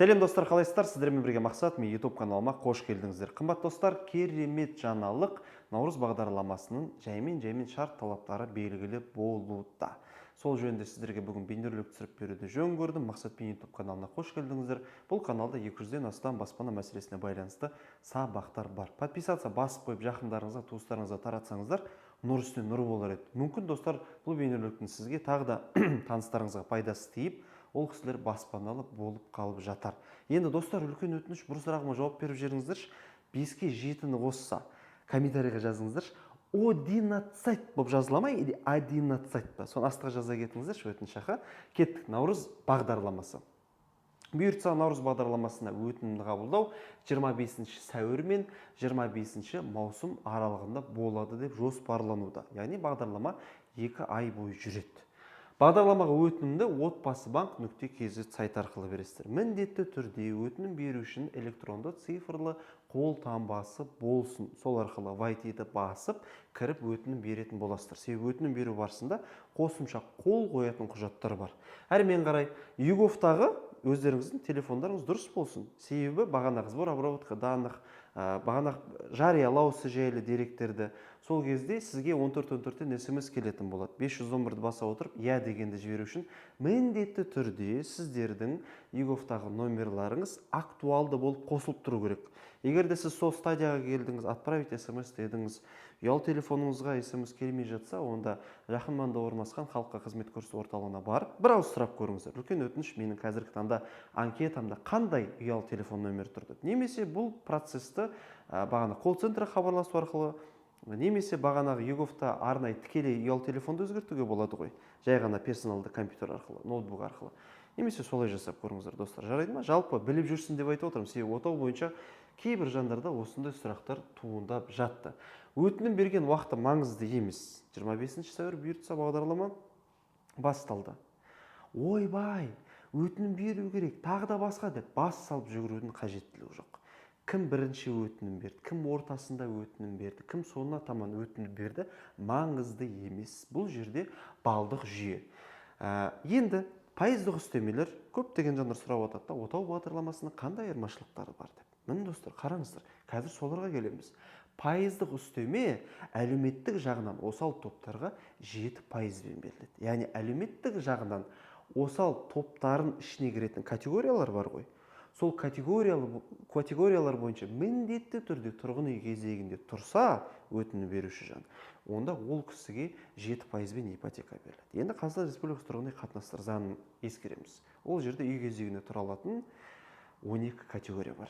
Сәлем достар, қалайсыздар? Сіздермен бірге Мақсат, мен YouTube каналыма қош келдіңіздер. Қымбат достар, керемет жаңалық Наурыз бағдарламасының жаймен шарт талаптары белгілі болуда. Сол жөнінде сіздерге бүгін бейнеролик түсіріп беруді жөн көрдім. Мақсат пен YouTube каналына қош келдіңіздер. Бұл каналда 200-ден астам баспана мәселесіне байланысты сабақтар бар. Подписаться басып қойып, жақындарыңызға, туыстарыңызға таратсаңыздар, нұр үстіне нұр болар еді. Мүмкін достар, бұл бейнероликтің сізге тағы да таныстарыңызға пайдасы тиіп, ол кісілер баспаналы болып қалып жатар. Енді достар, үлкен өтініш, бір сұрағыма жауап беріп жеріңіздерші. 5-ке 7-ні қосса, комментарийға жазыңыздаршы. 11 болып жазыламай, или 11 ба? Соны астыға жаза кетіңіздерші өтініші. Кеттік, Наурыз бағдарламасы. Бұйыртса Наурыз бағдарламасына өтінімді қабылдау 25 сәуір мен 25 маусым аралығында болады деп жоспарлануда. Яғни бағдарлама 2 ай бойы жүреді. Бағдарламаға өтінімді отбасыбанк.kz сайт арқылы бересіздер. Міндетті түрде өтінім беру үшін электронды цифрлы қолтаңбасы болсын. Сол арқылы вайтиді басып, кіріп өтінім беретін боласыздар. Себебі өтінім беру барысында қосымша қол қоятын құжаттар бар. Әрмен қарай, ЮГОВтағы өздеріңіздің телефондарыңыз дұрыс болсын. Себебі бағанағы сбор обработка данных, бағанағы жариялаусы жайлы деректерді сол кезде сізге 1414-тен SMS келетін болады. 511-ді баса отырып, я дегенді жіберу үшін міндетті түрде сіздердің ЮГОВтағы номерларыңыз актуалды болып қосылып тұру керек. Егер де сіз сол стадияға келдіңіз, отправить SMS дедіңіз, ұялы телефоныңызға SMS келмей жатса, онда жақын маңда орналасқан халыққа қызмет көрсету орталығына барып, бір ауыз сұрап көріңіздер. Үлкен өтініш, менің қазіргі таңда анкетамда қандай ұялы телефон номері тұрды. Немесе бұл процесті бағана колл-центрге хабарласу арқылы, немесе бағанағы ЮГОВта арнайы тікелей ұялы телефонды өзгертуге болады ғой. Жай ғана персоналды компьютер арқылы, ноутбук арқылы. Немесе солай жасап көріңіздер, достар. Жарайды ма? Жалпы біліп жүрсін деп айтып отырмын. Себебі отау бойынша кейбір жандарда осындай сұрақтар туындап жатты. Өтінім берген уақыты маңызды емес. 25 сәуір бұйыртса бағдарлама басталды. Ойбай, өтінім беру керек, тағы да басқа деп бас салып жүгірудің қажеттілігі жоқ. Кім бірінші өтінім берді, кім ортасында өтінім берді, кім соңына таман өтінім берді, маңызды емес. Бұл жерде балдық жүйе. Енді пайыздық үстемелер көптеген жандар сұрап отырды, отау бағдарламасының қандай айырмашылықтары бар деп. Міне достар, қараңыздар, қазір соларға келеміз. Пайыздық үстеме әлеуметтік жағынан осал топтарға 7% беріледі. Яғни әлеуметтік жағынан осал топтарын ішіне кіретін категориялар бар ғой. Сол категориялар бойынша міндетті түрде тұрғын үй кезегінде тұрса, өтінім беруші жан, онда ол кісіге 7% ипотека беріледі. Енді Қазақстан Республикасы тұрғын үй қатынастар заңын ескереміз. Ол жерде үй кезегіне тұра алатын 12 категория бар.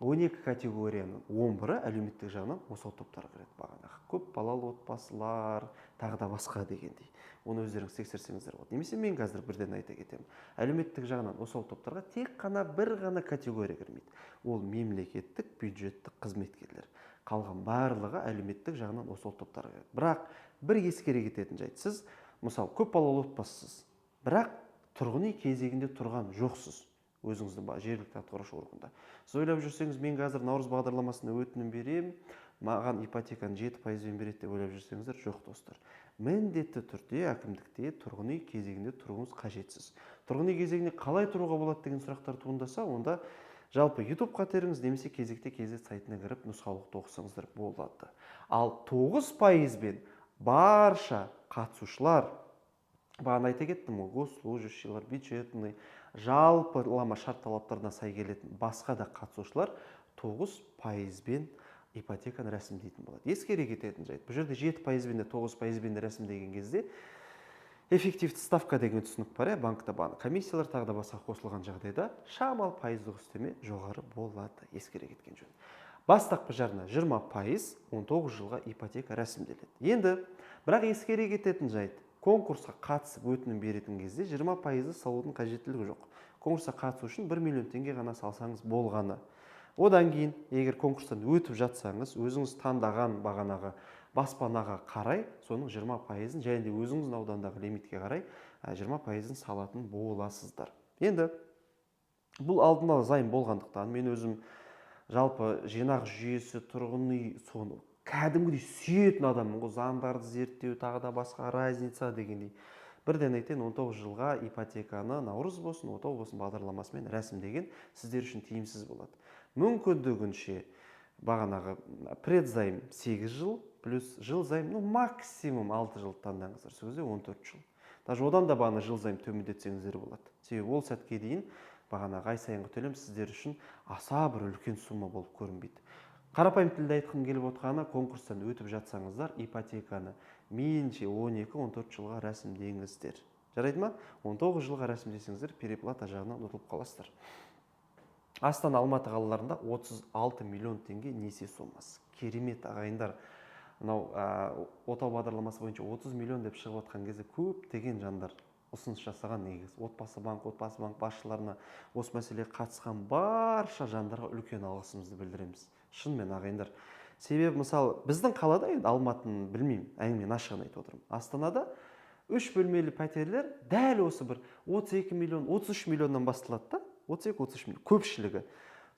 12 категорияның 11-і әлеуметтік жағынан осал топтарға кіреді бағанағы. Көп балалы отбасылар, тағы да басқа дегендей. Оны өздеріңіз тексерсеңіздер болады. Немесе мен қазір бірден айта кетемін. Әлеуметтік жағынан осал топтарға тек қана бір ғана категория кірмейді. Ол мемлекеттік бюджеттік қызметкерлер. Қалған барлығы әлеуметтік жағынан осал топтарға кіреді. Бірақ бір ескере кететін жайт, сіз мысалы көп балалы отбасысыз, бірақ тұрғын үй кезегінде тұрған жоқсыз. Өзіңіздің жергілікті атқарушы органда. Сіз ойлап жүрсеңіз, мен қазір Наурыз бағдарламасына өтінім берем, маған ипотеканы 7% береді деп ойлап жүрсеңіздер, жоқ достар. Міндетті түрде әкімдікте тұрғын үй кезегінде тұруыңыз қажетсіз. Тұрғын үй кезегіне қалай тұруға болады деген сұрақтар туындаса, онда жалпы YouTube қатеріңіз немесе кезекте KZ сайтына кіріп нұсқаулықты оқысаңыздар болады. Ал 9% барша қатысушылар, бағана айта кеттім, госслужащийлар, бюджетный, жалпылама шарт талаптарына сай келетін басқа да қатысушылар 9% ипотеканы рәсімдейтін болады. Ескере кететін жайт. Бұл жерде 7% 9% рәсімдеген кезде эффективті ставка деген түсінік бар, банкта комиссиялар тағы да басқа қосылған жағдайда шамал пайыздық үстеме жоғары болады. Ескере кеткен жөн. Бастапқы жарна 20% 19 жылға ипотека рәсімделеді. Енді бірақ ескере кететін жайт. Конкурсқа қатысып өтінім беретін кезде 20% салудың қажеттілігі жоқ. Конкурсқа қатысу үшін 1 миллион теңге ғана салсаңыз болғаны. Одан кейін, егер конкурстан өтіп жатсаңыз, өзіңіз таңдаған бағанағы баспанаға қарай, соның 20%-ін және де өзіңіздің аудандағы лимитке қарай 20%-ін салатын боласыздар. Енді бұл алдын ала займ болғандықтан мен өзім жалпы жинақ жүйесі, тұрғын үй соны кәдімгідей сүйетін адаммын ғой, заңдарды зерттеу, тағы да басқа разница дегендей. бірден айтайын, 19 жылға ипотеканы наурыз болсын, отау болсын бағдарламасымен рәсімдеген сіздер үшін тиімсіз болады. Мүмкіндігінше бағанағы предзайм 8 жыл плюс жыл займ, максимум 6 жыл таңдаңыздар. Сол кезде 14 жыл. Даже одан да бағана жыл займ төмендетсеңіздер болады. Себебі ол сәтке дейін бағанағы ай сайынғы төлем сіздер үшін аса бір үлкен сумма болып көрінбейді. Қарапайым тілде айтқым келіп отқаны, конкурстан өтіп жатсаңыздар, ипотеканы мейлінше 12-14 жылға рәсімдеңіздер. Жарайды ма? 19 жылға рәсімдесеңіздер, переплата жағынан ұтылып қаласыздар. Астана, Алматы қалаларында 36 миллион теңге несие сомасы. Керемет ағайындар. Мынау отау бағдарламасы бойынша 30 миллион деп шығып отқан кезде көптеген жандар ұсыныс жасаған негіз. Отбасы банк басшыларына осы мәселеге қатысқан барша жандарға үлкен алғысымызды білдіреміз. Шынымен ағайындар. Себебі мысалы біздің қалада, енді Алматыны білмеймін, әңгімені ашығын айтып отырмын. Астанада 3 бөлмелі пәтерлер дәл осы бір 32 миллион, 33 миллионнан басталады да. 32-33 миллион көпшілігі.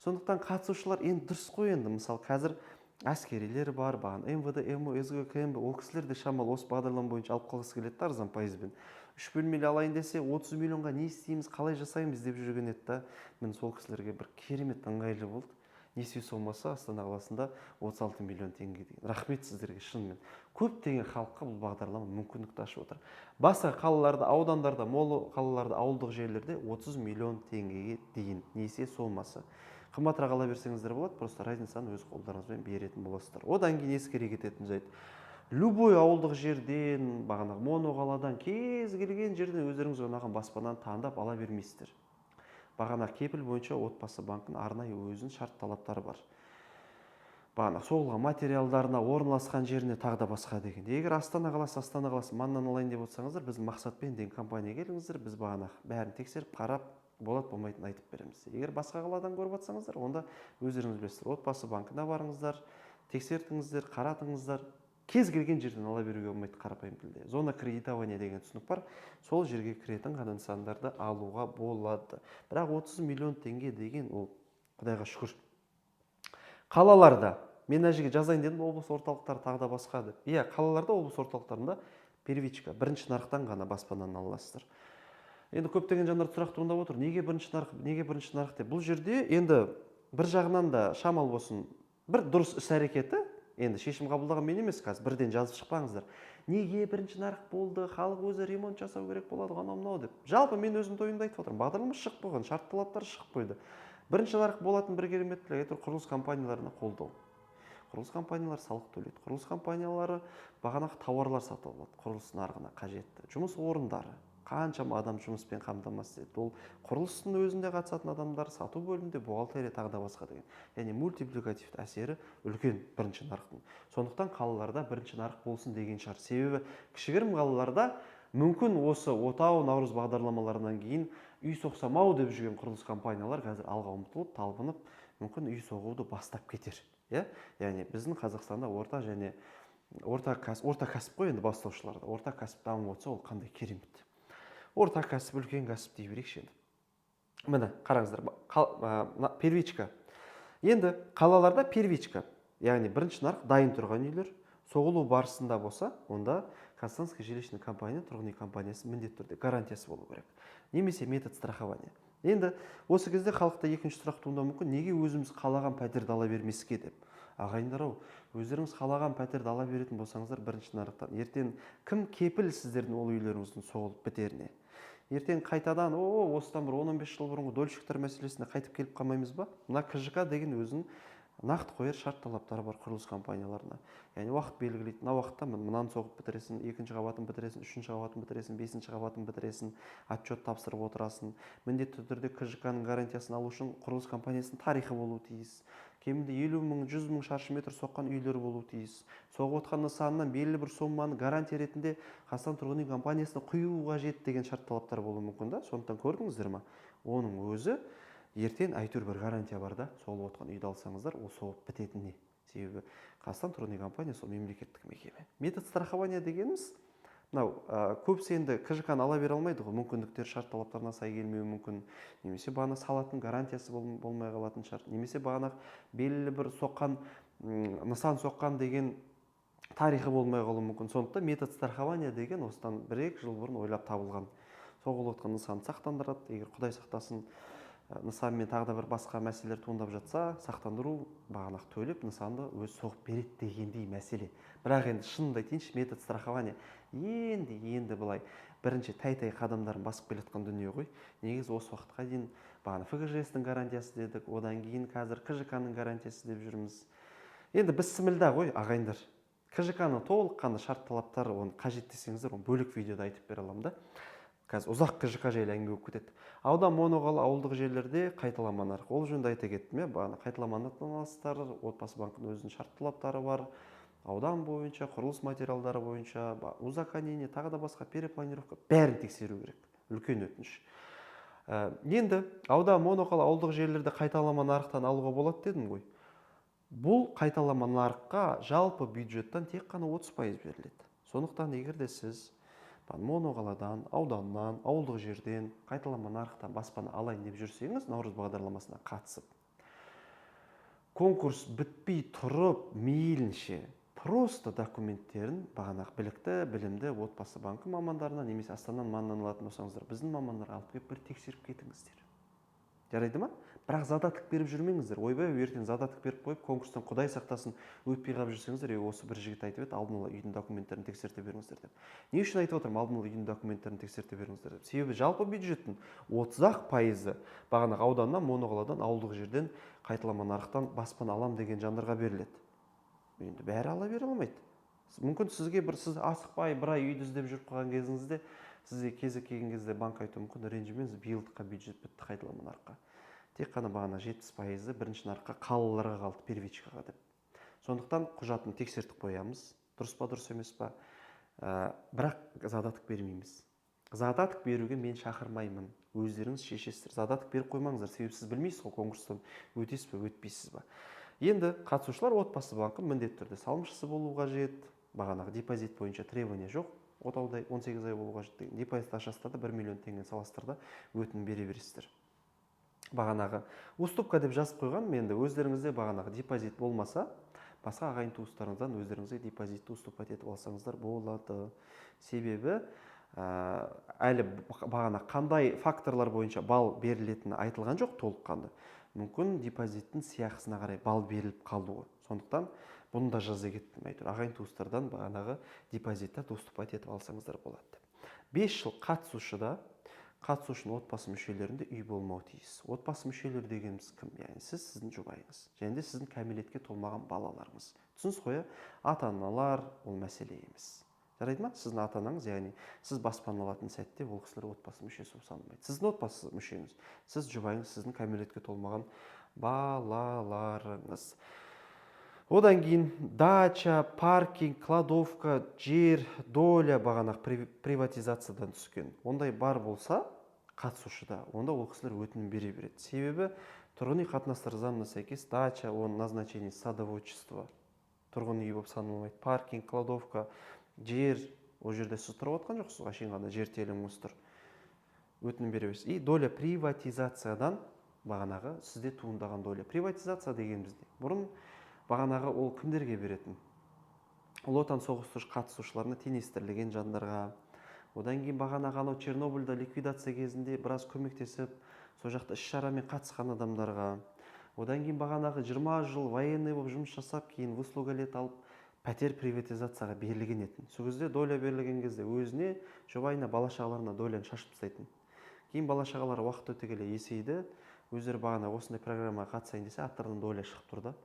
Сондықтан қатысушылар енді дұрыс қой енді. Мысалы қазір әскерилер бар, МВД, МО, СГКМ, ол кісілер де шамалы осы бағдарлама бойынша алып қалғысы келеді арзан пайызбен. 3 бөлмелі алайын десе 30 миллионға не істейміз, қалай жасаймыз деп жүрген еді да. Міне сол кісілерге бір керемет ыңғайлы болды. Несие сомасы Астана қаласында 36 миллион теңге деген. Рахмет сіздерге шынымен. Көптеген халыққа бұл бағдарлама мүмкіндікті ашып отыр. Басқа қалаларда, аудандарда, мол қалаларда, ауылдық жерлерде 30 миллион теңгеге дейін несие сомасы. Қымбатырақ ала берсеңіздер болады, просто разницаны өз қолдарыңызбен беретін боласыздар. Одан кейін ескере кететін жайт. Любой ауылдық жерден, бағанағы моноқаладан, кез келген жерден өздеріңізге ұнаған баспананы таңдап ала бермейсіздер. Бағана кепіл бойынша отбасы банкінің арнайы өзінің шарт талаптары бар. Бағана соғылған материалдарына, орналасқан жеріне тағы да басқа деген. Егер Астана қаласы маңнан алайын деп отырсаңыздар, біздің мақсатпен деген компания келіңіздер, біз бағана бәрін тексеріп, қарап, болады болмайтын айтып береміз. Егер басқа қаладан көріп жатсаңыздар, онда өздеріңіз білесіздер, отбасы банкына барыңыздар, тексертіңіздер, қаратыңыздар. Кез келген жерден ала беруге болмайды қарапайым тілде. Зона кредитования деген түсінік бар. Сол жерге кіретін ғана нысандарды алуға болады. Бірақ 30 миллион теңге деген ол Құдайға шүкір. Қалаларда, мен әжеге жазайын дедім, облыс орталықтары тағы да басқа деп. Иә, қалаларда, облыс орталықтарында первичка, бірінші нарықтан ғана баспананы аласыздар. Енді көптеген жандар сұрақ туындап отыр. Неге бірінші нарық деп? Бұл жерде енді бір жағынан да шамал болсын, бір дұрыс іс әрекеті. Енді шешім қабылдаған мен емес, қазір бірден жазып шықпаңыздар. Неге бірінші нарық болды, халық өзі ремонт жасау керек болады, анау деп. Жалпы мен өзім ойымды айтып отырмын. Бағдарлама шығып қойған, шарт талаптары шығып қойды. Бірінші нарық болатын бір кереметтілігі әйтеуір құрылыс компанияларына қолдау. Құрылыс компаниялары салық төлейді. Құрылыс компаниялары бағанағы тауарлар сатып алады, құрылыс нарығына қажетті. Жұмыс орындары. Қаншама адам жұмыспен қамтамасыз етті. Ол құрылыстың өзінде қатысатын адамдар, сату бөлімінде, бухгалтерия тағы да басқа деген. Яғни мультипликативті әсері үлкен бірінші нарықтың. Сондықтан қалаларда бірінші нарық болсын деген шығар. Себебі кішігірім қалаларда мүмкін осы отау, наурыз бағдарламаларынан кейін үй соқсам-ау деп жүрген құрылыс компаниялар қазір алға ұмтылып, талпынып, мүмкін үй соғуды бастап кетер. Яғни біздің Қазақстанда орта кәсіп қой енді бастаушыларда. Орта кәсіп дамып отырса, ол қандай керемет. Орта кәсіп, үлкен кәсіп дей берейікші енді. Міне, қараңыздар, первичка. Енді қалаларда первичка, яғни бірінші нарық дайын тұрған үйлер, соғылу барысында болса, онда Казахстанская жилищная компания, тұрғын үй компаниясы міндетті түрде гарантиясы болу керек. Немесе метод страхования. Енді осы кезде халықта екінші сұрақ туындауы мүмкін, неге өзіміз қалаған пәтерді ала бермеске деп. Ағайындар-ау, өздеріңіз қалаған пәтерді ала беретін болсаңыздар бірінші нарықтан, ертең кім кепіл сіздердің ол үйлеріңіздің соғылып бітеріне? Ертең қайтадан, осыдан бір 10-15 жыл бұрынғы дольщиктер мәселесіне қайтып келіп қалмаймыз ба? Мына КЖК деген өзінің нақты қояр шарт талаптары бар құрылыс компанияларына. Яғни уақыт белгілейді. Мына уақытта мынаны соғып бітіресің, екінші қабатын бітіресің, үшінші қабатын бітіресің, бесінші қабатын бітіресің, отчет тапсырып отырасың. Міндетті түрде КЖК-ның гарантиясын алу үшін құрылыс компаниясының тарихы болуы тиіс. Кемінде 50 мың, 100 мың шаршы метр соққан үйлер болуы тиіс. Соғып отқан нысанынан белгілі бір соманы гарантия ретінде Қазақстан тұрғын үй компаниясына құю қажет деген шарт талаптар болуы мүмкін да. Сондықтан көрдіңіздер ме? Оның өзі ертең әйтеуір бір гарантия бар да, соғылып отқан үйді алсаңыздар, ол соғып бітетініне. Себебі Қазақстан тұрғын үй компаниясы ол мемлекеттік мекеме. Метод страхования дегеніміз, мынау көбісі енді КЖК-ны ала бере алмайды ғой, мүмкіндіктер шарт талаптарына сай келмеуі мүмкін, немесе бағана салатын гарантиясы болмай қалатын шарт, немесе бағана белгілі бір соққан нысан соққан деген тарихы болмай қалуы мүмкін. Сондықтан метод страхования деген осыдан 1-2 жыл бұрын ойлап табылған. Соғылып отқан нысанды сақтандырады. Егер Құдай сақтасын, нысанмен тағы да бір басқа мәселелер туындап жатса, сақтандыру бағанақ төлеп нысанды өз соғып береді дегендей мәселе. Бірақ енді шынымды айтайыншы, метод страхования енді былай бірінші тәй қадамдарын басып келе жатқан дүние ғой. Негізі осы уақытқа дейін бағана ФГЖС-тің гарантиясы дедік, одан кейін қазір КЖК-ның гарантиясы деп жүрміз. Енді біз сімілда ғой ағайындар. КЖК-ның толыққанды шарт талаптары, оны қажет десеңіздер, оны бөлек видеода айтып бере аламын да. Қазір ұзақ КЖК жайлы әңгіме болып кетеді. Аудан моноқала ауылдық жерлерде қайталама нарық. Ол жөнінде айта кеттім, бағана қайталама нарықтан отбасы банкінің өзінің шарт талаптары бар. Аудан бойынша, құрылыс материалдары бойынша, узаконение, тағы да басқа перепланировка, бәрін тексеру керек. Үлкен өтініш. Енді аудан моноқала ауылдық жерлерде қайталама нарықтан алуға болады дедім ғой. Бұл қайталама нарыққа жалпы бюджеттен тек қана 30% беріледі. Сондықтан егер де сіз моноқаладан, ауданнан, ауылдық жерден қайталама нарықтан баспана алайын деп жүрсеңіз, Наурыз бағдарламасына қатысып, конкурс бітпей тұрып, мейлінше просто документтерін бағанақ білікті, білімді отбасы банкі мамандарына немесе Астанадан маңнан алатын болсаңыздар, біздің мамандар алып келіп бір тексеріп кетіңіздер. Жарайды ма? Бірақ задатық беріп жүрмеңіздер. Ойбай, ертең задатық беріп қойып, конкурстан Құдай сақтасын өтпей қалып жүрсеңіздер, осы бір жігіт айтып еді, алдын ала үйдің документтерін тексерте беріңіздер деп. Не үшін айтып отырмын, алдын ала үйдің документтерін тексерте беріңіздер деп? Себебі жалпы бюджеттің 30% бағана ауданнан, моноқаладан, ауылдық жерден қайталама нарықтан баспана алам деген жандарға беріледі. Енді бәрі ала бере алмайды. Мүмкін сізге сіз асықпай бір ай үйді іздеп жүріп қалған кезіңізде, сізге кезек келген кезде банк айтуы мүмкін, ренжімеңіз, биылдыққа бюджет бітті қайталама нарыққа. Тек қана бағана 70% бірінші нарыққа қалаларға қалды, первичкаға деп. Сондықтан құжатын тексертіп қоямыз. Дұрыс па, дұрыс емес па? Бірақ задатық бермейміз. Задатық беруге мен шақырмаймын. Өздеріңіз шешесіздер. Задатық беріп қоймаңыздар. Себебі сіз білмейсіз ғой, конкурстан өтесіз бе, өтпейсіз ба. Енді қатысушылар отбасы банкі міндетті түрде салымшысы болу қажет. Бағанағы депозит бойынша требование жоқ. Отаудай 18 ай болу қажет деген. Депозит ашасыздар да 1 миллион теңге саласыздар да өтінім бере бересіздер. Бағанағы уступка деп жазып қойған, енді өздеріңізде бағанағы депозит болмаса, басқа ағайын туыстарыңыздан өздеріңізге депозитті уступать етіп алсаңыздар болады. Себебі әлі бағана қандай факторлар бойынша балл берілетіні айтылған жоқ толыққанды. Мүмкін депозиттің сыйақысына қарай балл беріліп қалуы. Сондықтан бұны да жаза кеттім, әйтеуір ағайын туыстардан бағанағы депозитті уступать етіп алсаңыздар болады. 5 жыл қатысушының отбасы мүшелерінде үй болмауы тиіс. Отбасы мүшелері дегеніміз кім? Яғни сіз, сіздің жұбайыңыз және де сіздің кәмелетке толмаған балаларыңыз. Түсінсіз ғой, ата-аналар ол мәселе емес. Жарайды ма? Сіздің ата-анаңыз, яғни сіз баспана алатын сәтте ол кісілер отбасы мүшесі болып саналмайды. Сіздің отбасы мүшеңіз, сіз жұбайыңыз, сіздің кәмелетке толмаған балаларыңыз. Одан кейін дача, паркинг, кладовка, жер, доля бағанақ приватизациядан түскен. Ондай бар болса, қатысушыда, онда ол кісілер өтінім бере береді. Себебі тұрғын үй қатынастары заңына сәйкес дача, оның назначение садоводчество, тұрғын үй болып саналмайды. Паркинг, кладовка, жер, ол жерде сіз тұрып отқан жоқсыз, ғашейін ғана жер теліміңіз тұр. Өтінім бере бересіз. И доля приватизациядан бағанағы сізде туындаған доля. Приватизация дегенімізде бұрын бағанағы ол кімдерге беретін? Ұлы отан соғыс қатысушыларына теңестірілген жандарға. Одан кейін бағанағы анау Чернобыльда ликвидация кезінде біраз көмектесіп, сол жақта іс-шарамен қатысқан адамдарға. Одан кейін бағанағы 20 жыл военный болып жұмыс жасап, кейін выслуга лет алып, пәтер приватизацияға берілген етін. Сол кезде доля берілген кезде өзіне, жұбайына, бала-шағаларына доляны шашып тастайтын. Кейін бала-шағалар уақыт өте келе есейді, өздері бағана осындай программаға қатысайын десе, аттарынан доля шығып тұрды.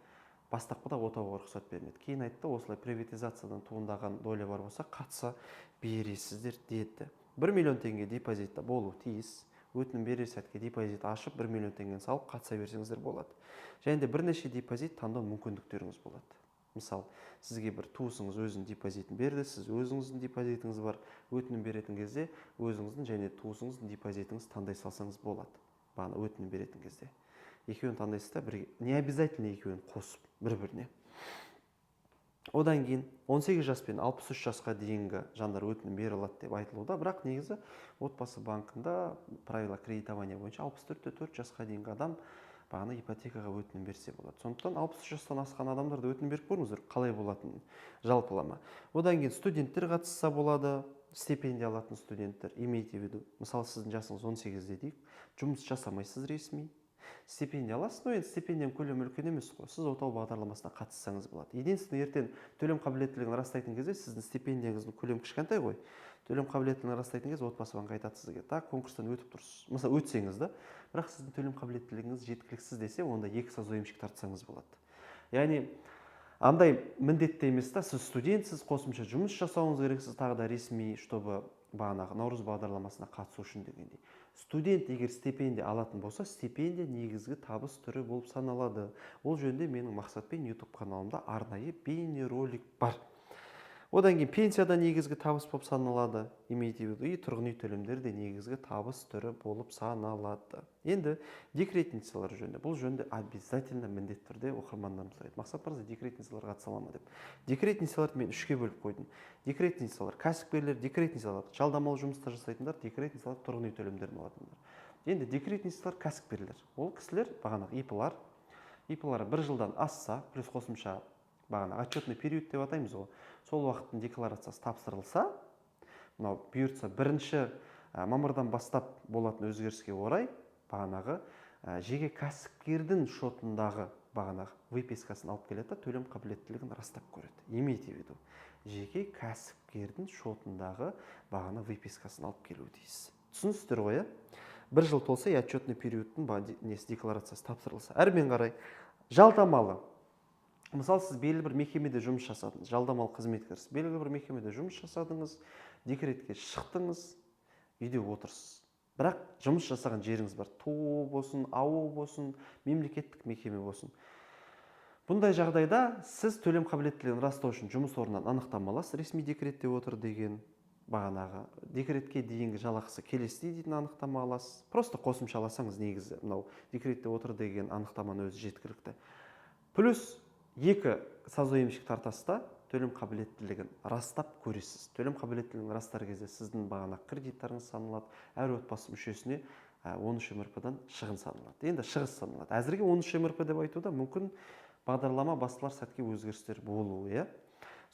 Бастапқыда отауға рұқсат бермеді. Кейін айтты, осылай приватизациядан туындаған доля бар болса, қатыса бересіздер деді. 1 миллион теңге депозитта болу тиіс. Өтінім берер сәтке депозит ашып, 1 миллион теңгені салып, қатыса берсеңіздер болады. Және де бірнеше депозит таңдау мүмкіндіктеріңіз болады. Мысалы, сізге бір туысыңыз өзінің депозитін берді, сіз өзіңіздің депозитіңіз бар, өтінім беретін кезде өзіңіздің және туысыңыздың депозитіңіз таңдай салсаңыз болады. Бағана өтінім беретін кезде. Екеуін таңдайсыз да бірге, не обязательно екеуін қосып бір-біріне. Одан кейін 18 жас пен 63 жасқа дейінгі жандар өтінім бере алады деп айтылуда, бірақ негізі отбасы банкында правила кредитования бойынша 64-4 жасқа дейінгі адам бағана ипотекаға өтінім берсе болады. Сондықтан 63 жастан асқан адамдар да өтінім беріп көріңіздер, қалай болатынын жалпылама. Одан кейін студенттер қатысса болады, стипендия алатын студенттер. Имейте в виду, мысалы сіздің жасыңыз 18-де дейік, жұмыс жасамайсыз ресми, стипендия аласыз, но енді стипендияның көлемі үлкен емес қой. Сіз отау бағдарламасына қатыссаңыз болады. Единственное, ертең төлем қабілеттілігін растайтын кезде сіздің стипендияңыздың көлемі кішкентай ғой. Төлем қабілеттілігін растайтын кезде отбасы банкі айтады сізге, так, конкурстан өтіп тұрсыз. Мысалы өтсеңіз да, бірақ сіздің төлем қабілеттілігіңіз жеткіліксіз десе, онда 2 созаемщик тартсаңыз болады. Яғни андай міндетті емес та, сіз студентсіз, қосымша жұмыс жасауыңыз керексіз, тағы да ресми, чтобы бағанағы наурыз бағдарламасына қатысу үшін дегендей. Студент егер стипендия алатын болса, стипендия негізгі табыс түрі болып саналады. Ол жөнінде менің Мақсатпен YouTube каналымда арнайы бейнеролик бар. Одан кейін пенсияда негізгі табыс болып саналады. Имейте в виду, и тұрғын үй төлемдері де негізгі табыс түрі болып саналады. Енді декретнициялар жөнінде. Бұл жөнінде обязательно міндетті түрде оқырмандарымыз сұрайды. Мақсат мырза, декретницияларға қатыса ма деп. Декретницияларды мен 3-ке бөліп қойдым. Декретнициялар кәсіпкерлер, декретнициялар жалдамалы жұмыста жасайтындар, декретнициялар тұрғын үй төлемдерін алатындар. Енді декретнициялар кәсіпкерлер. Ол кісілер бағанағы ИП-лары 1 жылдан асса, плюс қосымша бағана отчетный период деп атаймыз ғой. Сол уақыттың декларациясы тапсырылса, мынау бұйыртса 1 мамырдан бастап болатын өзгеріске орай бағанағы жеке кәсіпкердің шотындағы бағанағы выпискасын алып келеді, төлем қабілеттілігін растап көреді. Имейте в виду, жеке кәсіпкердің шотындағы бағана выпискасын алып келуі тиіс. Түсіністер ғой, 1 жыл толса, отчетный периодтың декларациясы тапсырылса. Әрмен қарай жалдамалы. Мысалы, сіз белгілі бір мекемеде жұмыс жасадыңыз, жалдамалы қызметкерсіз, белгілі бір мекемеде жұмыс жасадыңыз, декретке шықтыңыз, үйде отырсыз. Бірақ жұмыс жасаған жеріңіз бар, тоо болсын, ауыл болсын, мемлекеттік мекеме болсын. Бұндай жағдайда сіз төлем қабілеттілігін растау үшін жұмыс орнынан анықтама аласыз, ресми декретте отыр деген, бағанағы декретке дейінгі жалақысы келесіде дейтін анықтама аласыз. Просто қосымша аласаңыз негізі, мынау декретте отыр деген анықтаманы өзі жеткілікті. Плюс 2 созаемщик тартасыз, төлем қабілеттілігін растап көресіз. Төлем қабілеттілігін растар кезде сіздің бағана кредиттарыңыз саналады, әр отбасы мүшесіне 13 МРП-дан шығын саналады. Енді шығыс саналады. Әзірге 13 МРП деп айтуда мүмкін бағдарлама басталар сәтке өзгерістер болуы.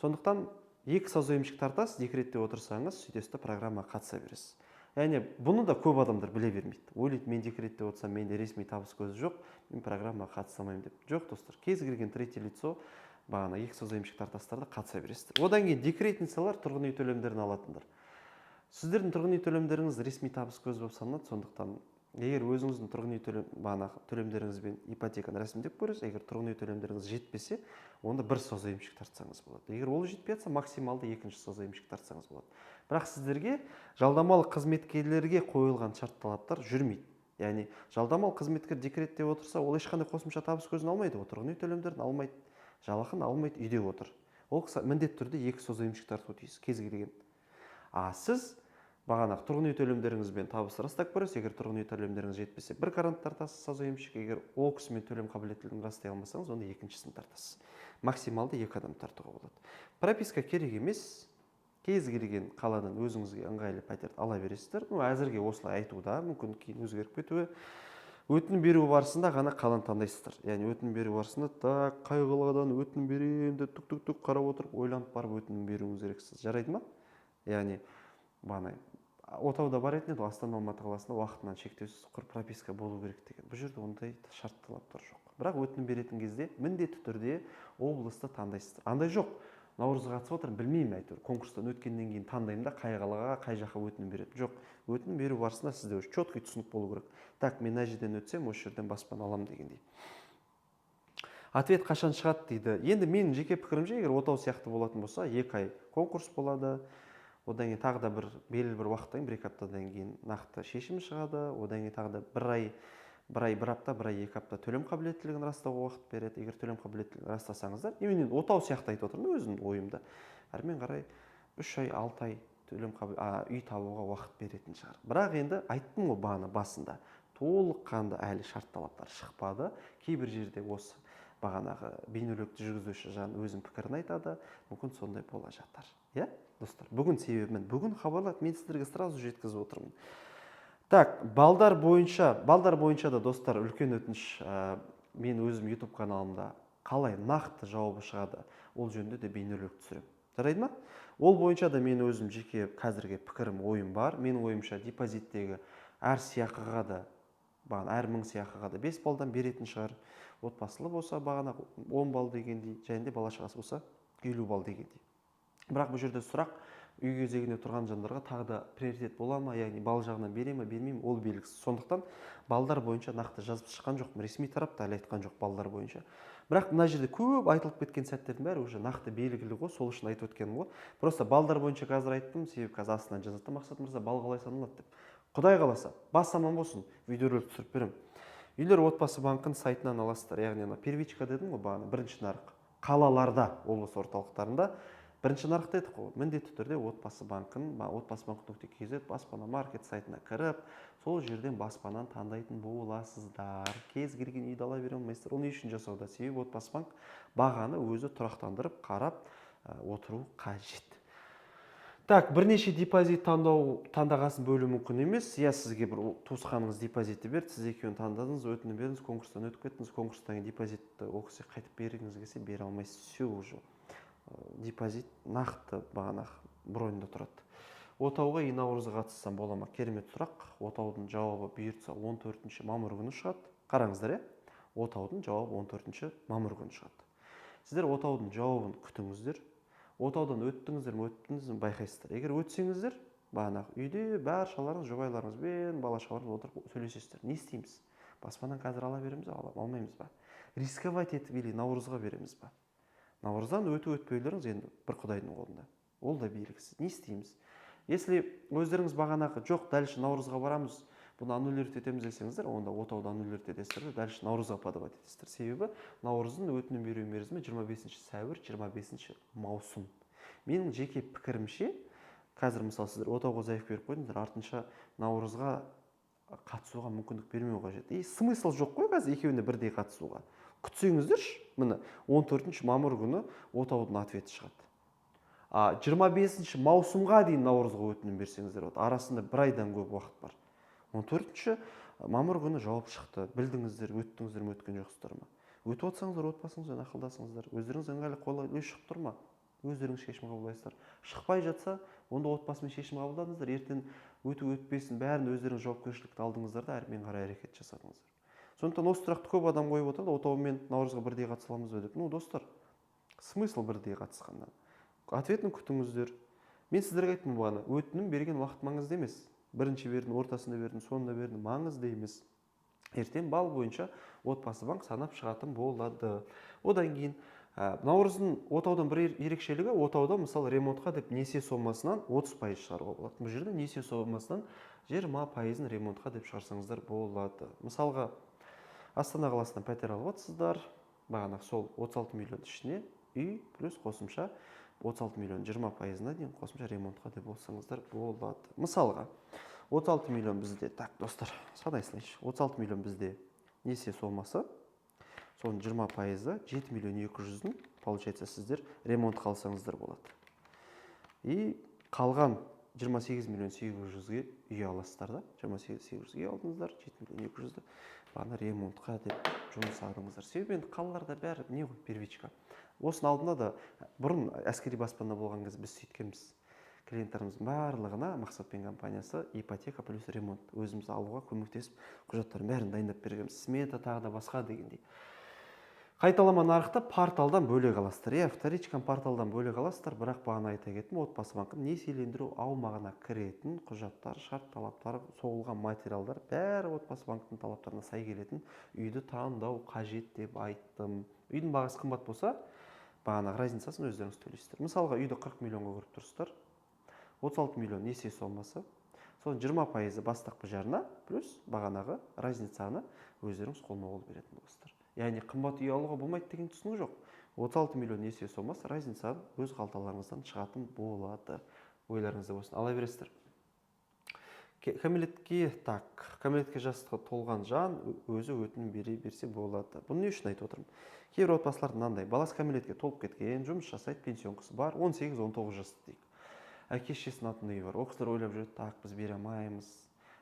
Сондықтан 2 созаемщик тартасыз, декретте отырсаңыз, сөйтесіз программа қатыса бересіз. Яғни бұны да көп адамдар біле бермейді. Ойлайды, мен декретте отырсам, менде ресми табыс көзі жоқ, мен программаға қатысамаймын деп. Жоқ, достар, кез келген третий лицо бағана 2 созаемщик тартастарда қатыса бересіздер. Одан кейін декретнициялар тұрғын үй төлемдерін алатындар. Сіздердің тұрғын үй төлемдеріңіз ресми табыс көзі болып саналады, сондықтан егер өзіңіздің тұрғын үй төлемдеріңізбен ипотеканы рәсімдеп көресіз, егер тұрғын үй төлемдеріңіз жетпесе, онда 1 созаемщик тартсаңыз болады. Егер ол жетпей жатса, максималды 2 созаемщик тартсаңыз болады. Бірақ сіздерге жалдамалы қызметкерлерге қойылған шарт талаптар жүрмейді. Яғни жалдамалы қызметкер декретте отырса, ол ешқандай қосымша табыс көзін алмайды, тұрғын үй төлемдерін алмайды, жалақыны алмайды, үйде отыр. Ол міндетті түрде 2 созаемщик тартуы тиіс, кез келген. Сіз бағанағы тұрғын үй төлемдеріңізбен табыс растап көресіз, егер тұрғын үй төлемдеріңіз жетпесе, 1 гарант тартасыз созаемщик, егер ол кісімен төлем қабілеттілігін растай алмасаңыз, онда 2-сін тартасыз. Максималды 2 адам тартуға болады. Прописка керек емес, кез келген қаладан өзіңізге ыңғайлы пәтерді ала бересіздер. Әзірге осылай айтуда, мүмкін кейін өзгеріп кетуі. Өтінім беру барысында ғана қаланы таңдайсыздар. Яғни өтінім беру барысында қай қаладан өтінім беремін деп түк қарап отырып, ойланып барып өтінім беруіңіз керексіз. Жарайды ма? Яғни отауда бар еді, Астана Алматы қаласында уақытынан шектеусіз прописка болу керек деген. Бұл жерде ондай шарт талаптар жоқ. Бірақ өтінім беретін кезде міндетті түрде облысты таңдайсыздар. Андай жоқ. Наурызға қатысып отырмын, білмеймін әйтеуір. Конкурстан өткеннен кейін таңдаймын да, қай қалаға, қай жаққа өтінім береді. Жоқ, өтінім беру барысында сізде уже четкий түсінік болу керек. Так, мен мына жерден өтсем, осы жерден баспана аламын дегендей. Ответ қашан шығады дейді. Енді менің жеке пікірімше, егер отау сияқты болатын болса, 2 ай конкурс болады. Одан кейін тағы да белгілі бір уақыттан, 1-2 аптадан кейін нақты шешім шығады. Одан кейін тағы да 1 ай, 1 апта, 2 апта төлем қабілеттілігін растауға уақыт береді. Егер төлем қабілеттілігін растасаңыздар, мен отау сияқты айтып отырмын өзімнің ойымда. Әрмен қарай 3 ай, 6 ай үй табуға уақыт беретін шығар. Бірақ енді айттым ғой бағана басында, толыққанды әлі шарт талаптар шықпады. Кейбір жерде осы бағанағы бейнероликті жүргізуші жан өзінің пікірін айтады, мүмкін сондай бола жатар. Достар, бүгін себебі бүгін хабарлап, мен сіздерге сразу жеткізіп отырмын. Так, балдар бойынша да достар үлкен өтініш. Мен өзім YouTube каналымда қалай нақты жауабы шығады, ол жөнінде де бейнеролик түсіремін. Жарайды ма? Ол бойынша да мен өзім жеке қазірге пікірім, ойым бар. Менің ойымша депозиттегі әр сыйақыға да, әр 1000 сыйақыға да 5 балдан беретін шығар. Отбасылы болса бағана 10 бал дегендей, және де бала шағасы болса 50 бал дегендей. Бірақ бұл жерде сұрақ, үй кезегінде тұрған жандарға тағы да приоритет бола ма, яғни бал жағынан бере ме, бермей ме, ол белгісіз. Сондықтан балдар бойынша нақты жазып шыққан жоқ, ресми тарап та әлі айтқан жоқ балдар бойынша. Бірақ мына жерде көп айтылып кеткен сәттердің бәрі уже нақты белгілі ғой, сол үшін айтып өткенім ғой. Просто балдар бойынша қазір айттым, себебі қазір астынан жазады, Мақсат мырза, бал қалай саналады деп. Құдай қаласа, бас аман болсын, видеоролик түсіріп беремін. Үйлер отбасы банкінің сайтынан аласыздар, яғни первичка дедім ғой, бағана бірінші нарық. Қалаларда, облыс орталықтарында бірінші нарық дедік қой, міндетті түрде отбасы банкінің, отбасыбанк.kz баспана маркет сайтына кіріп, сол жерден баспананы таңдайтын боласыздар. Кез келген үйді ала бере алмайсыздар. Оны не үшін жасауда? Себебі отбасы банк бағаны өзі тұрақтандырып, қарап отыру қажет. Так, бірнеше депозит таңдағасын бөлу мүмкін емес. Я сізге бір туысқаныңыз депозитті берді, сіз екеуін таңдадыңыз, өтінім бердіңіз, конкурстан өтіп кеттіңіз, конкурстан кейін депозитті ол кісі қайтып бергіңіз келсе бере алмайсыз. Все уже. Депозит нақты бағана броньда тұрады. Отауға наурызға қатыссам бола ма? Керемет сұрақ. Отаудың жауабы бұйыртса 14 мамыр күні шығады. Қараңыздар, отаудың жауабы 14 мамыр күні шығады. Сіздер отаудың жауабын күтіңіздер. Отаудан өттіңіздер ме, байқайсыздар. Егер өтсеңіздер, бағанағы үйде баршаларыңыз жұбайларыңызбен, бала шағаларыңыз отырып сөйлесесіздер. Не істейміз? Баспанадан қазір ала береміз, алмаймыз ба? Рисковать етіп или наурызға береміз ба? Наурыздан өтпеулеріңіз енді бір Құдайдың қолында. Ол да белгісіз. Не істейміз? Если өздеріңіз бағанағы жоқ, дәлше наурызға барамыз, бұны аннулировать етеміз десеңіздер, онда отауды аннулировать етесіздер, дәлше наурызға подавать етесіздер. Себебі наурыздың өтінім беру мерзімі 25 сәуір, 25 маусым. Менің жеке пікірімше, қазір мысалы сіздер отауға заявка беріп қойдыңыздар, артынша наурызға қатысуға мүмкіндік бермеу қажет. Смысл жоқ қой қазір екеуіне бірдей қатысуға. Күтсеңіздерші, міне 14 мамыр күні отаудың ответі шығады. 25 маусымға дейін наурызға өтінім берсеңіздер, арасында бір айдан көп уақыт бар. 14 мамыр күні жауап шықты. Білдіңіздер, өттіңіздер ме, өткен жоқсыздар ма? Өтіп отсаңыздар, отпасыңызбен ақылдасыңыздар. Өздеріңіз ыңғайлы қолайлы шығып тұр ма? Өздеріңіз шешім қабылдайсыздар. Шықпай жатса, онда отбасымен шешім қабылдадыңыздар. Ертең өтпесін бәрін өздеріңіз жауапкершілікті алдыңыздар да әрмен қарай әрекет жасадыңыздар. Сондықтан осы сұрақты көп адам қойып отырады, отаумен наурызға бірдей қатыса аламыз ба деп. Достар, смысл бірдей қатысқаннан? Ответін күтіңіздер. Мен сіздерге айттым бағана, өтінім берген уақыт маңызды емес. Бірінші бердің, ортасында бердің, соңында бердің, маңызды емес. Ертең бал бойынша отбасы банк санап шығатын болады. Одан кейін наурыздың отаудан бір ерекшелігі, отауда мысалы ремонтқа деп несие сомасынан 30% шығаруға болады. Бұл жерде несие сомасынан 20% ремонтқа деп шығарсаңыздар болады. Мысалға Астана қаласынан пәтер алып отырсыздар, бағана сол 36 миллион ішіне үй плюс қосымша 36 миллион 20%-на дейін қосымша ремонтқа деп болсаңыздар болады. Мысалға 36 миллион бізде, так достар, санай салайыншы, 36 миллион бізде несие сомасы, соның 20%-ы 7 миллион 200-дің, получается сіздер ремонт қалсаңыздар болады. И қалған 28 миллион 800-ге үй аласыздар да, 28-800-ге алдыңыздар, 7 миллион 200-ді бағана ремонтқа деп жұмсадыңыздар. Себебі енді қалаларда бәрі не ғой, первичка. Осының алдында да бұрын әскери баспана болған кезде біз сөйткенбіз. Клиенттарымыздың барлығына Мақсатпен компаниясы ипотека плюс ремонт өзіміз алуға көмектесіп, құжаттарын бәрін дайындап бергенбіз. Смета тағы да басқа дегендей. Қайталама нарықта порталдан бөлек аласыздар. Вторичкан порталдан бөлек аласыздар, бірақ бағана айта кеттім, отбасы банкінің несиелендіру аумағына кіретін құжаттар, шарт талаптары, соғылған материалдар бәрі отбасы банкінің талаптарына сай келетін үйді таңдау қажет деп айттым. Үйдің бағасы қымбат болса, бағана разницасын өздеріңіз төлейсіздер. Мысалға үйді 40 миллионға көріп тұрсыздар, 36 миллион несие сомасы, соның 20% бастапқы жарна плюс бағанағы разницаны өздеріңіз қолма-қол беретін боласыздар. Яғни қымбат үй алуға болмайды деген түсіну жоқ. 36 миллион несие сомасы разницаны өз қалталарыңыздан шығатын болады. Ойларыңызда болсын. Ала бересіздер. Кәмелетке жасқа толған жан өзі өтінім берсе болады. Бұны не үшін айтып отырмын? Кейбір отбасылар мынандай, баласы кәмелетке толып кеткен, жұмыс жасайды, пенсионкасы бар, 18-19 жасты дейік. Әке-шешесінің атында үйі бар. Ол кісілер ойлап жүреді, біз бере алмаймыз.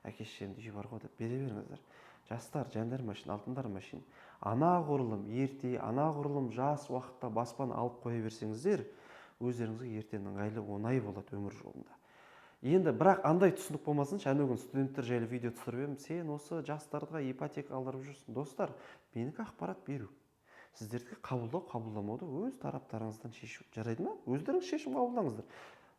әке шешемде үй бар ғой деп бере беріңіздер. Жастар, жандарым үшін, алтындарым үшін, анағұрлым ерте, анағұрлым жас уақытта баспана алып қоя берсеңіздер, өздеріңізге ертең ыңғайлы, оңай болады өмір жолында. Енді бірақ андай түсінік болмасыншы, әнеугүні студенттер жайлы видео түсіріп едім, сен осы жастарға ипотека алдырып жүрсің. Достар, менікі ақпарат беру. Сіздердікі қабылдау, қабылдамауды өз тараптарыңыздан шешу. Жарайды ма? Өздеріңіз шешім қабылдаңыздар.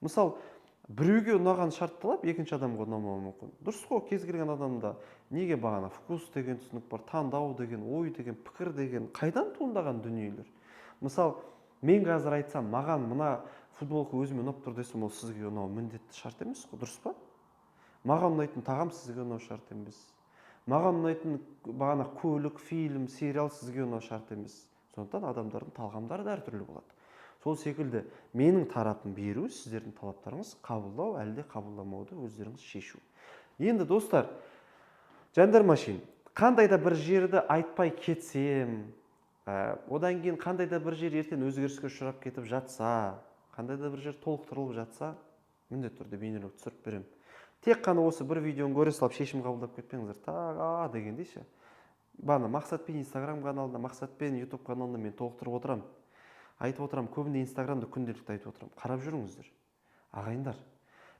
Мысалы, біреуге ұнаған шарт талап екінші адамға ұнамауы мүмкін. Дұрыс қой, кез келген адамда неге бағана вкус деген түсінік бар, таңдау деген, ой деген, пікір деген қайдан туындаған дүниелер. Мысалы, мен қазір айтсам, маған мына футболка өзіме ұнап тұр десем, ол сізге ұнау міндетті шарт емес қой, дұрыс па? Маған ұнайтын тағам сізге ұнау шарт емес. Маған ұнайтын бағана көлік, фильм, сериал сізге ұнау шарт емес. Сондықтан адамдардың талғамдары да әртүрлі болады. Сол секілді менің тарапым беру, сіздердің талаптарыңыз қабылдау, әлде қабылдамауды өздеріңіз шешу. Енді достар, жандарым үшін, қандай да бір жерді айтпай кетсем, одан кейін қандай да бір жер ертең өзгеріске ұшырап кетіп жатса, қандай да бір жер толықтырылып жатса, міндетті түрде бейнелеу түсіріп беремін. Тек қана осы бір видеоны көре салып шешім қабылдап кетпеңіздер. Дегендей ше. Бана мақсатпен Инстаграм каналында, мақсатпен YouTube каналында мен толықтырып отырамын. Айтып отырамын, көбінде Инстаграмда күнделікті айтып отырамын. Қарап жүріңіздер. Ағайындар,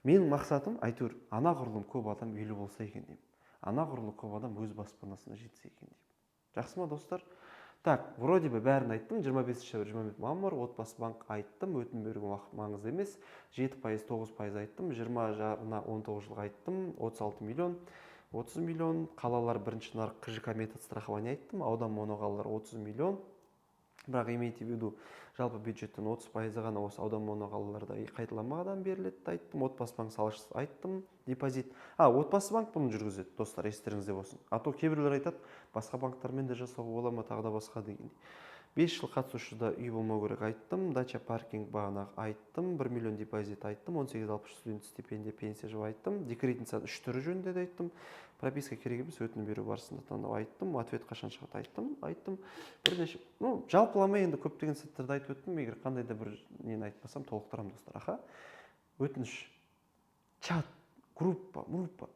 менің мақсатым әйтеуір анағұрлым көп адам үйлі болса екен деймін. Анағұрлым көп адам өз баспанасына жетсе екен деймін. Жақсы ма достар? Так, вроде бы бәрін айттым. 25-25 мамыр, отбасы банк айттым, өтінім беруге уақыт маңызды емес. 7%, 9% айттым, 20 жарына 19 жылға айттым, 36 миллион, 30 миллион, қалалар бірінші нарық КЖК метод страхования айттым, аудан моноқалалар 30 миллион. Бірақ имейте в виду, жалпы бюджеттен 30% ғана осы аудан моноқалаларда қайталамадан беріледі айттым, отбасы банк салышсыз айттым, депозит. Отбасы банк бұны жүргізеді, достар, естеріңізде болсын. А то кейбіреулер айтады, басқа банктармен де жасауға бола ма, тағы да басқа дегендей. 5 жыл қатысушыда үй болмау керек айттым, дача паркинг бағана айттым, 1 миллион депозит айттым, 18-60 студент стипендия, пенсия жыл айттым, декретный сад 3 түрі жөнінде де айттым, прописка керек емес, өтінім беру барысында таңдау айттым, ответ қашан шығады айттым. Бірнеше, жалпыламай енді көптеген сәттерді айтып өттім, егер қандай да бір нені айтпасам толықтырамын достар. Өтініш, чат, группа,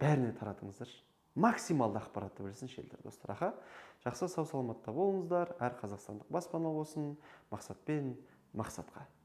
бәріне таратыңыздар. Максималды ақпаратты білсін шелдер достар. Жақсы сау саламатта болыңыздар, әр қазақстандық баспаналы болсын, мақсатпен мақсатқа.